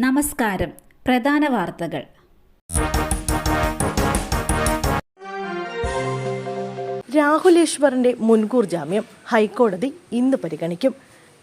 നമസ്കാരം. പ്രധാന വാർത്തകൾ. രാഹുൽ ഈശ്വറിന്റെ മുൻകൂർ ജാമ്യം ഹൈക്കോടതി ഇന്ന് പരിഗണിക്കും.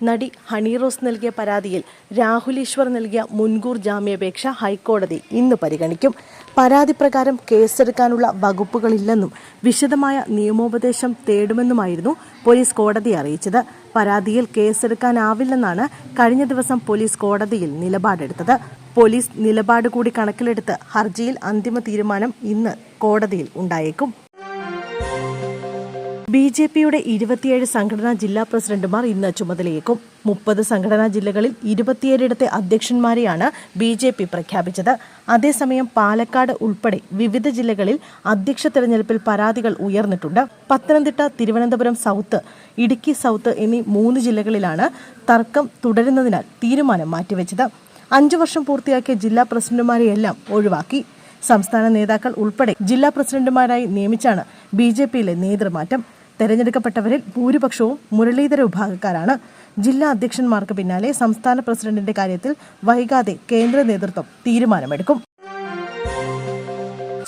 നടി ഹണി റോസ് നൽകിയ പരാതിയിൽ രാഹുൽ ഈശ്വർ നൽകിയ മുൻകൂർ ജാമ്യാപേക്ഷ ഹൈക്കോടതി ഇന്ന് പരിഗണിക്കും. പരാതി പ്രകാരം കേസെടുക്കാനുള്ള വകുപ്പുകളില്ലെന്നും വിശദമായ നിയമോപദേശം തേടുമെന്നുമായിരുന്നു പോലീസ് കോടതിയെ അറിയിച്ചത്. പരാതിയിൽ കേസെടുക്കാനാവില്ലെന്നാണ് കഴിഞ്ഞ ദിവസം പോലീസ് കോടതിയിൽ നിലപാടെടുത്തത്. പോലീസ് നിലപാട് കൂടി കണക്കിലെടുത്ത് ഹർജിയിൽ അന്തിമ തീരുമാനം ഇന്ന് കോടതിയിൽ ഉണ്ടായേക്കും. BJPയുടെ 27 സംഘടനാ ജില്ലാ പ്രസിഡന്റുമാർ ഇന്ന് ചുമതലയേക്കും. 30 സംഘടനാ ജില്ലകളിൽ 27 അധ്യക്ഷന്മാരെയാണ് BJP പ്രഖ്യാപിച്ചത്. അതേസമയം പാലക്കാട് ഉൾപ്പെടെ വിവിധ ജില്ലകളിൽ അധ്യക്ഷ തെരഞ്ഞെടുപ്പിൽ പരാതികൾ ഉയർന്നിട്ടുണ്ട്. പത്തനംതിട്ട, തിരുവനന്തപുരം സൗത്ത്, ഇടുക്കി സൗത്ത് എന്നീ 3 ജില്ലകളിലാണ് തർക്കം തുടരുന്നതിനാൽ തീരുമാനം മാറ്റിവെച്ചത്. 5 വർഷം പൂർത്തിയാക്കിയ ജില്ലാ പ്രസിഡന്റുമാരെയെല്ലാം ഒഴിവാക്കി. സംസ്ഥാന നേതാക്കൾ ഉൾപ്പെടെ ജില്ലാ പ്രസിഡന്റുമാരായി നിയമിച്ചാണ് BJPയിലെ നേതൃമാറ്റം. തെരഞ്ഞെടുക്കപ്പെട്ടവരിൽ ഭൂരിപക്ഷവും മുരളീധര വിഭാഗക്കാരാണ്. ജില്ലാ അധ്യക്ഷന്മാർക്ക് പിന്നാലെ സംസ്ഥാന പ്രസിഡന്റിന്റെ കാര്യത്തിൽ വൈകാതെ കേന്ദ്ര നേതൃത്വം തീരുമാനമെടുക്കും.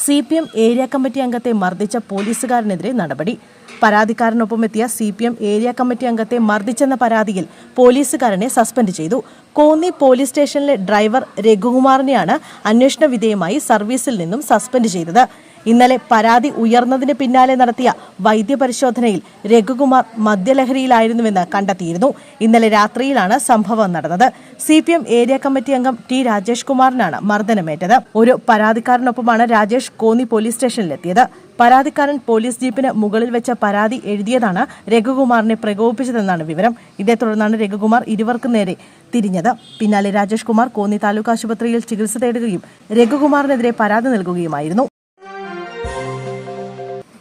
CPM ഏരിയ കമ്മിറ്റി അംഗത്തെ മർദ്ദിച്ച പോലീസുകാരനെതിരെ നടപടി. പരാതിക്കാരനൊപ്പമെത്തിയ CPM ഏരിയ കമ്മിറ്റി അംഗത്തെ മർദ്ദിച്ചെന്ന പരാതിയിൽ പോലീസുകാരനെ സസ്പെൻഡ് ചെയ്തു. കോന്നി പോലീസ് സ്റ്റേഷനിലെ ഡ്രൈവർ രഘുകുമാറിനെയാണ് അന്വേഷണ വിധേയമായി സർവീസിൽ നിന്നും സസ്പെൻഡ് ചെയ്തത്. ഇന്നലെ പരാതി ഉയർന്നതിന് പിന്നാലെ നടത്തിയ വൈദ്യപരിശോധനയിൽ രഘുകുമാർ മദ്യലഹരിയിലായിരുന്നുവെന്ന് കണ്ടെത്തിയിരുന്നു. ഇന്നലെ രാത്രിയിലാണ് സംഭവം നടന്നത്. CPM ഏരിയ കമ്മിറ്റി അംഗം T രാജേഷ് കുമാറിനാണ് മർദ്ദനമേറ്റത്. ഒരു പരാതിക്കാരനൊപ്പമാണ് രാജേഷ് കോന്നി പോലീസ് സ്റ്റേഷനിലെത്തിയത്. പരാതിക്കാരൻ പോലീസ് ജീപ്പിന് മുകളിൽ വെച്ച പരാതി എഴുതിയതാണ് രഘുകുമാറിനെ പ്രകോപിപ്പിച്ചതെന്നാണ് വിവരം. ഇതേ തുടർന്നാണ് രഘുകുമാർ ഇരുവർക്കും നേരെ തിരിഞ്ഞത്. പിന്നാലെ രാജേഷ് കുമാർ കോന്നി താലൂക്ക് ആശുപത്രിയിൽ ചികിത്സ തേടുകയും രഘുകുമാറിനെതിരെ പരാതി നൽകുകയുമായിരുന്നു.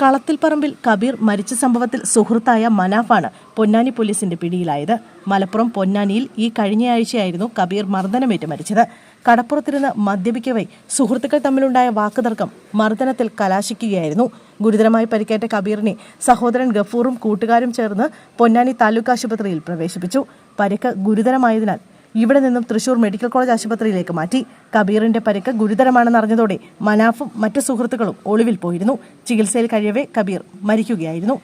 കളത്തിൽപ്പറമ്പിൽ കബീർ മരിച്ച സംഭവത്തിൽ സുഹൃത്തായ മനാഫാണ് പൊന്നാനി പോലീസിന്റെ പിടിയിലായത്. മലപ്പുറം പൊന്നാനിയിൽ ഈ കഴിഞ്ഞയാഴ്ചയായിരുന്നു കബീർ മർദ്ദനമേറ്റ് മരിച്ചത്. കടപ്പുറത്തിരുന്ന് മദ്യപിക്കവേ സുഹൃത്തുക്കൾ തമ്മിലുണ്ടായ വാക്കുതർക്കം മർദ്ദനത്തിൽ കലാശിക്കുകയായിരുന്നു. ഗുരുതരമായി പരിക്കേറ്റ കബീറിനെ സഹോദരൻ ഗഫൂറും കൂട്ടുകാരും ചേർന്ന് പൊന്നാനി താലൂക്ക് ആശുപത്രിയിൽ പ്രവേശിപ്പിച്ചു. പരിക്ക് ഗുരുതരമായതിനാൽ ഇവിടെ നിന്നും തൃശൂർ മെഡിക്കൽ കോളേജ് ആശുപത്രിയിലേക്ക് മാറ്റി. കബീറിന്റെ പരിക്ക് ഗുരുതരമാണെന്നറിഞ്ഞതോടെ മനാഫും മറ്റു സുഹൃത്തുക്കളും ഒളിവിൽ പോയിരുന്നു. ചികിത്സയിൽ കഴിയവേ കബീർ മരിക്കുകയായിരുന്നു.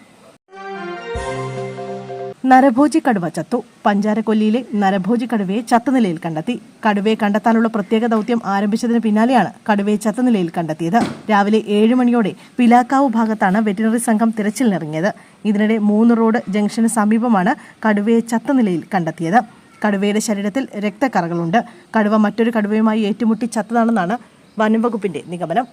നരഭോജി കടുവ ചത്തു. പഞ്ചാരക്കൊല്ലിയിലെ നരഭോജി കടുവയെ ചത്തനിലയിൽ കണ്ടെത്തി. കടുവയെ കണ്ടെത്താനുള്ള പ്രത്യേക ദൌത്യം ആരംഭിച്ചതിന് പിന്നാലെയാണ് കടുവയെ ചത്തനിലയിൽ കണ്ടെത്തിയത്. രാവിലെ 7 മണിയോടെ പിലാക്കാവ് ഭാഗത്താണ് വെറ്റിനറി സംഘം തിരച്ചിലിനിറങ്ങിയത്. ഇതിനിടെ 3 റോഡ് ജംഗ്ഷന് സമീപമാണ് കടുവയെ ചത്തനിലയിൽ കണ്ടെത്തിയത്. കടുവയുടെ ശരീരത്തിൽ രക്തക്കറകളുണ്ട്. കടുവ മറ്റൊരു കടുവയുമായി ഏറ്റുമുട്ടി ചത്തതാണെന്നാണ് വനംവകുപ്പിന്റെ നിഗമനം.